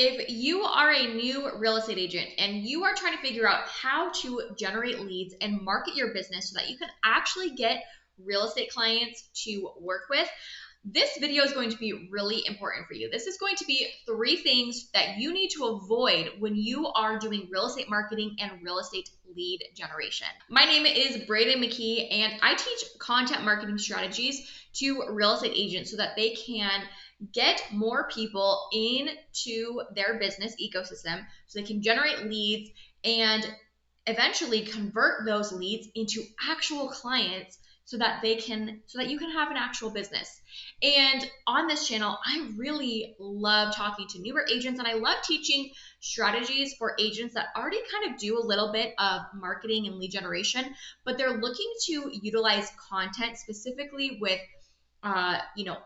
If you are a new real estate agent and you are trying to figure out how to generate leads and market your business so that you can actually get real estate clients to work with, this video is going to be really important for you. This is going to be 3 things that you need to avoid when you are doing real estate marketing and real estate lead generation. My name is Brayden McKee, and I teach content marketing strategies to real estate agents so that they can get more people into their business ecosystem so they can generate leads and eventually convert those leads into actual clients so that you can have an actual business. And on this channel, I really love talking to newer agents, and I love teaching strategies for agents that already kind of do a little bit of marketing and lead generation, but they're looking to utilize content specifically with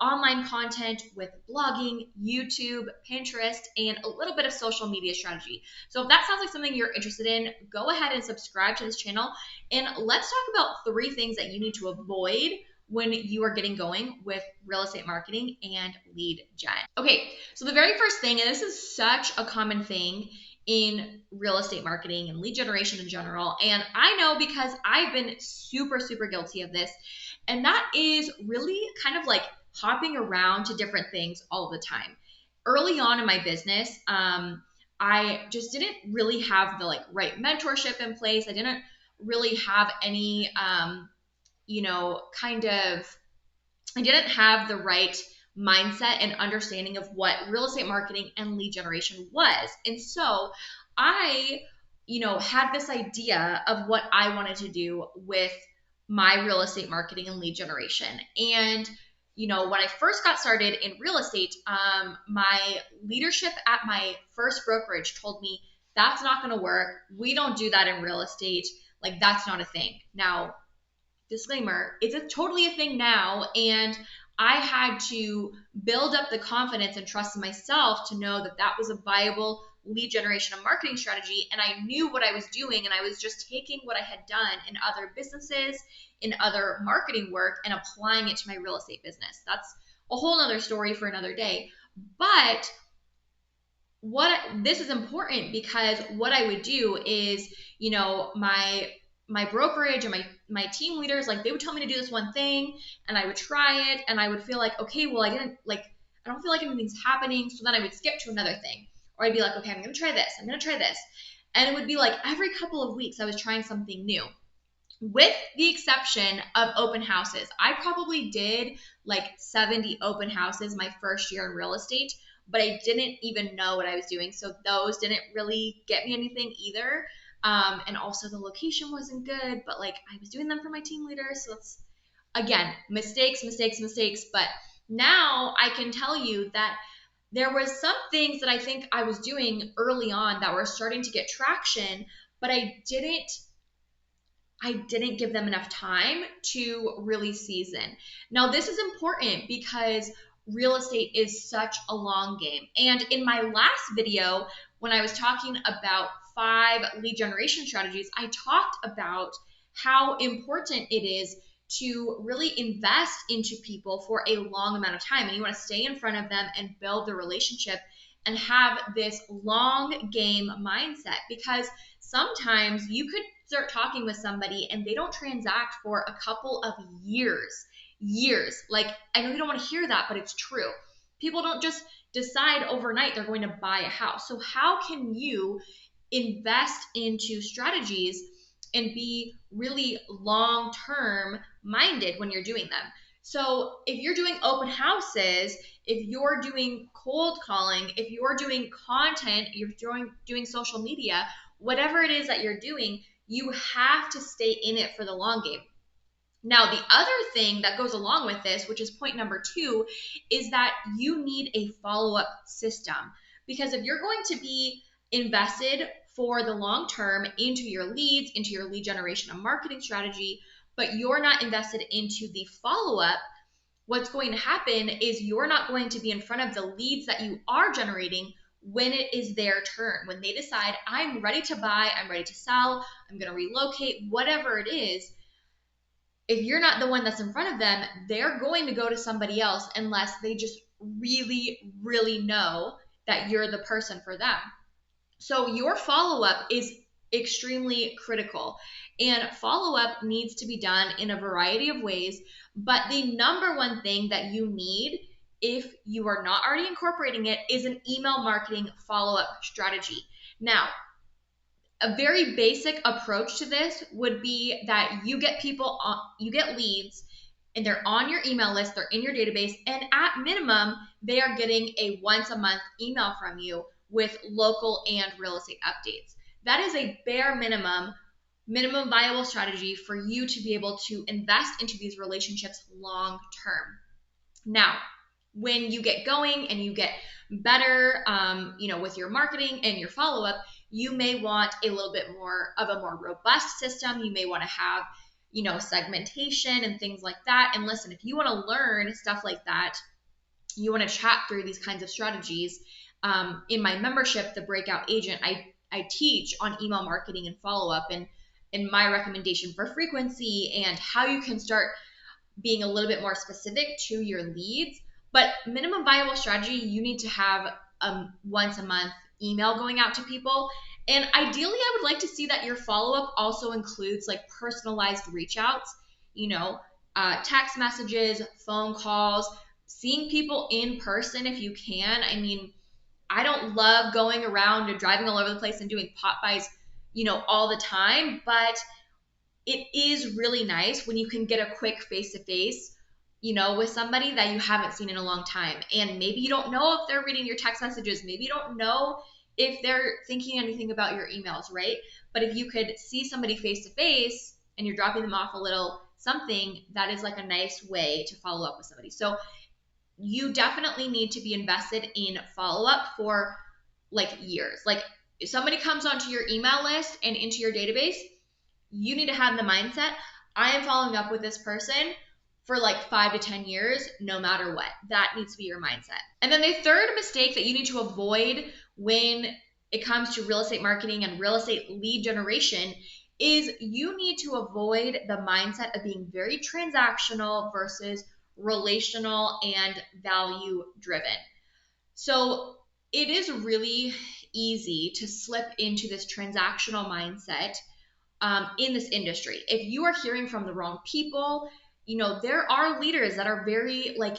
online content with blogging, YouTube, Pinterest, and a little bit of social media strategy. So if that sounds like something you're interested in, go ahead and subscribe to this channel. And let's talk about 3 things that you need to avoid when you are getting going with real estate marketing and lead gen. Okay, so the very first thing, and this is such a common thing in real estate marketing and lead generation in general, and I know because I've been super guilty of this, and that is really kind of like hopping around to different things all the time. Early on in my business, I just didn't really have the right mentorship in place. I didn't really have any, I didn't have the right mindset and understanding of what real estate marketing and lead generation was. And so I, had this idea of what I wanted to do with my real estate marketing and lead generation. And, when I first got started in real estate, my leadership at my first brokerage told me, that's not going to work. We don't do that in real estate. Like, that's not a thing. Now, disclaimer, it's totally a thing now. And I had to build up the confidence and trust in myself to know that that was a viable lead generation and marketing strategy. And I knew what I was doing, and I was just taking what I had done in other businesses, in other marketing work, and applying it to my real estate business. That's a whole nother story for another day. But this is important because what I would do is, my brokerage and my team leaders, they would tell me to do this one thing, and I would try it, and I would feel like, okay, well, I don't feel like anything's happening. So then I would skip to another thing, or I'd be like, okay, I'm going to try this. And it would be like every couple of weeks I was trying something new, with the exception of open houses. I probably did 70 open houses my first year in real estate, but I didn't even know what I was doing. So those didn't really get me anything either. And also the location wasn't good, but I was doing them for my team leaders. So that's, again, mistakes. But now I can tell you that there was some things that I think I was doing early on that were starting to get traction, but I didn't give them enough time to really season. Now, this is important because real estate is such a long game. And in my last video, when I was talking about 5 lead generation strategies, I talked about how important it is to really invest into people for a long amount of time. And you want to stay in front of them and build the relationship and have this long game mindset, because sometimes you could start talking with somebody and they don't transact for a couple of years. I know you don't want to hear that, but it's true. People don't just decide overnight they're going to buy a house. So how can you invest into strategies and be really long-term minded when you're doing them? So if you're doing open houses, if you're doing cold calling, if you're doing content, you're doing social media, whatever it is that you're doing, you have to stay in it for the long game. Now, the other thing that goes along with this, which is point number 2, is that you need a follow-up system. Because if you're going to be invested for the long term into your leads, into your lead generation and marketing strategy, but you're not invested into the follow-up, what's going to happen is you're not going to be in front of the leads that you are generating when it is their turn. When they decide, I'm ready to buy, I'm ready to sell, I'm going to relocate, whatever it is, if you're not the one that's in front of them, they're going to go to somebody else unless they just really know that you're the person for them. So your follow-up is extremely critical, and follow-up needs to be done in a variety of ways. But the number one thing that you need, if you are not already incorporating it, is an email marketing follow-up strategy. Now, a very basic approach to this would be that you get people on, you get leads, and they're on your email list, they're in your database, and at minimum, they are getting a once a month email from you with local and real estate updates. That is a bare minimum viable strategy for you to be able to invest into these relationships long term. Now, when you get going and you get better, with your marketing and your follow up, you may want a little bit more of a more robust system. You may want to have, segmentation and things like that. And listen, if you want to learn stuff like that, you want to chat through these kinds of strategies. In my membership, the Breakout Agent, I teach on email marketing and follow up, and my recommendation for frequency and how you can start being a little bit more specific to your leads. But minimum viable strategy, you need to have once a month email going out to people. And ideally, I would like to see that your follow-up also includes like personalized reach outs, text messages, phone calls, seeing people in person if you can. I mean, I don't love going around and driving all over the place and doing pop bys, all the time, but it is really nice when you can get a quick face-to-face, with somebody that you haven't seen in a long time. And maybe you don't know if they're reading your text messages. Maybe you don't know if they're thinking anything about your emails, right? But if you could see somebody face-to-face and you're dropping them off a little something, that is like a nice way to follow up with somebody. So you definitely need to be invested in follow-up for like years. Like if somebody comes onto your email list and into your database, you need to have the mindset, I am following up with this person for like 5 to 10 years, no matter what. That needs to be your mindset. And then the third mistake that you need to avoid when it comes to real estate marketing and real estate lead generation is you need to avoid the mindset of being very transactional versus relational and value driven. So it is really easy to slip into this transactional mindset in this industry. If you are hearing from the wrong people, there are leaders that are very very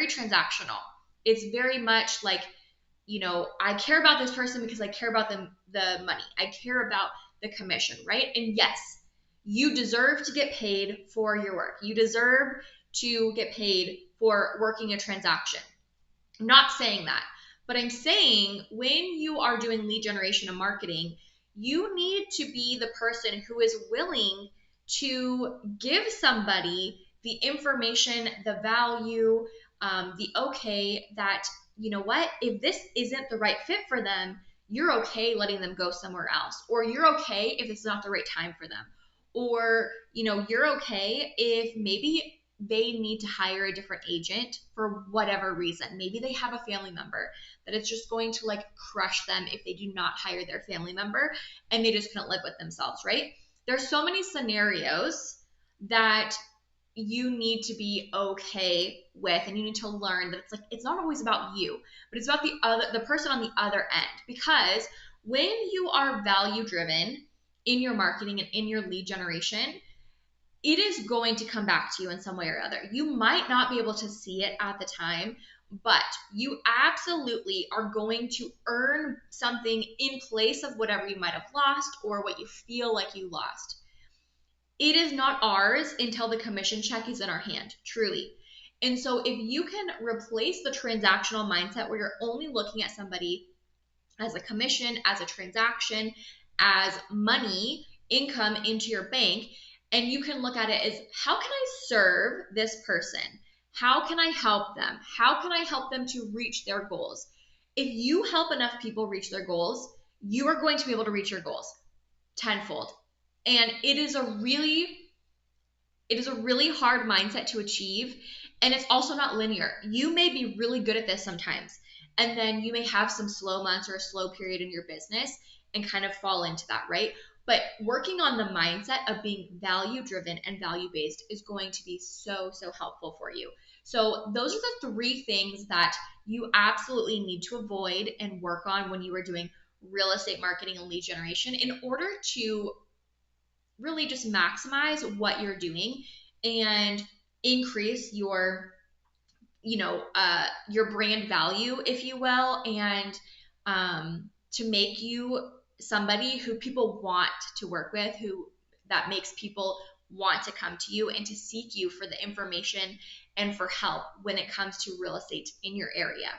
transactional. It's very much like, I care about this person because I care about the money. I care about the commission, right? And yes, you deserve to get paid for your work. You deserve to get paid for working a transaction. I'm not saying that, but I'm saying when you are doing lead generation and marketing, you need to be the person who is willing to give somebody the information, the value, the okay that, what, if this isn't the right fit for them, you're okay letting them go somewhere else. Or you're okay if it's not the right time for them. Or, you're okay if maybe they need to hire a different agent for whatever reason. Maybe they have a family member that it's just going to like crush them if they do not hire their family member and they just couldn't live with themselves, right? There's so many scenarios that you need to be okay with, and you need to learn that it's not always about you, but it's about the person on the other end. Because when you are value driven in your marketing and in your lead generation, it is going to come back to you in some way or other. You might not be able to see it at the time, but you absolutely are going to earn something in place of whatever you might have lost or what you feel like you lost. It is not ours until the commission check is in our hand, truly. And so if you can replace the transactional mindset where you're only looking at somebody as a commission, as a transaction, as money, income into your bank, and you can look at it as, how can I serve this person? How can I help them? How can I help them to reach their goals? If you help enough people reach their goals, you are going to be able to reach your goals tenfold. And it is a really hard mindset to achieve. And it's also not linear. You may be really good at this sometimes, and then you may have some slow months or a slow period in your business and kind of fall into that, right? But working on the mindset of being value driven and value based is going to be so, so helpful for you. So those are the three things that you absolutely need to avoid and work on when you are doing real estate marketing and lead generation in order to really just maximize what you're doing and increase your brand value, if you will, and to make you somebody who people want to work with, who that makes people want to come to you and to seek you for the information and for help when it comes to real estate in your area.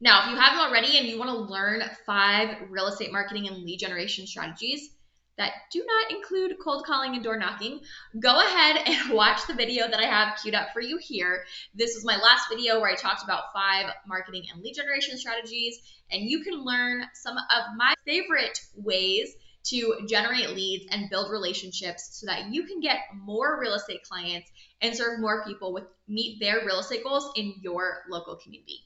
Now, if you haven't already and you want to learn 5 real estate marketing and lead generation strategies that do not include cold calling and door knocking, go ahead and watch the video that I have queued up for you here. This was my last video where I talked about 5 marketing and lead generation strategies, and you can learn some of my favorite ways to generate leads and build relationships so that you can get more real estate clients and serve more people with meet their real estate goals in your local community.